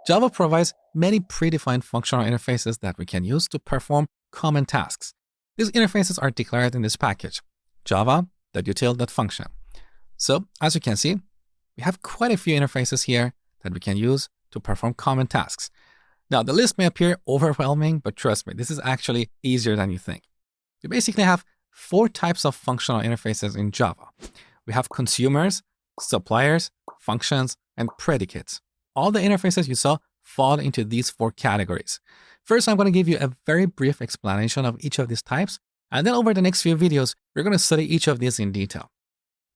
Java provides many predefined functional interfaces that we can use to perform common tasks. These interfaces are declared in this package, java.util.function. So, as you can see, we have quite a few interfaces here that we can use to perform common tasks. Now, the list may appear overwhelming, but trust me, this is actually easier than you think. We basically have 4 types of functional interfaces in Java. We have consumers, suppliers, functions, and predicates. All the interfaces you saw fall into these 4 categories. First, I'm going to give you a very brief explanation of each of these types, and then over the next few videos, we're going to study each of these in detail.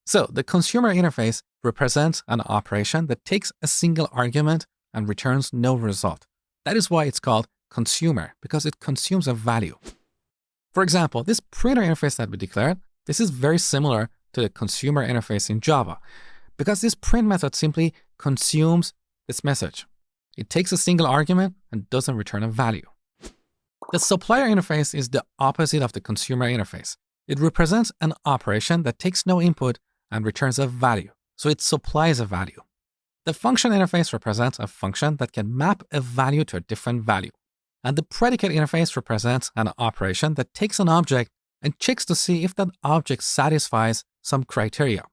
So, the consumer interface represents an operation that takes a single argument and returns no result. That is why it's called consumer, because it consumes a value. For example, this printer interface that we declared, this is very similar to the consumer interface in Java, because this print method simply consumes this message. It takes a single argument and doesn't return a value. The supplier interface is the opposite of the consumer interface. It represents an operation that takes no input and returns a value, so it supplies a value. The function interface represents a function that can map a value to a different value. And the predicate interface represents an operation that takes an object and checks to see if that object satisfies some criteria.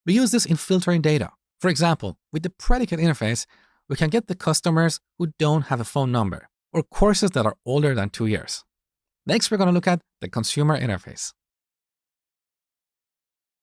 We use this in filtering data. For example, with the predicate interface, we can get the customers who don't have a phone number or courses that are older than 2 years. Next, we're going to look at the consumer interface.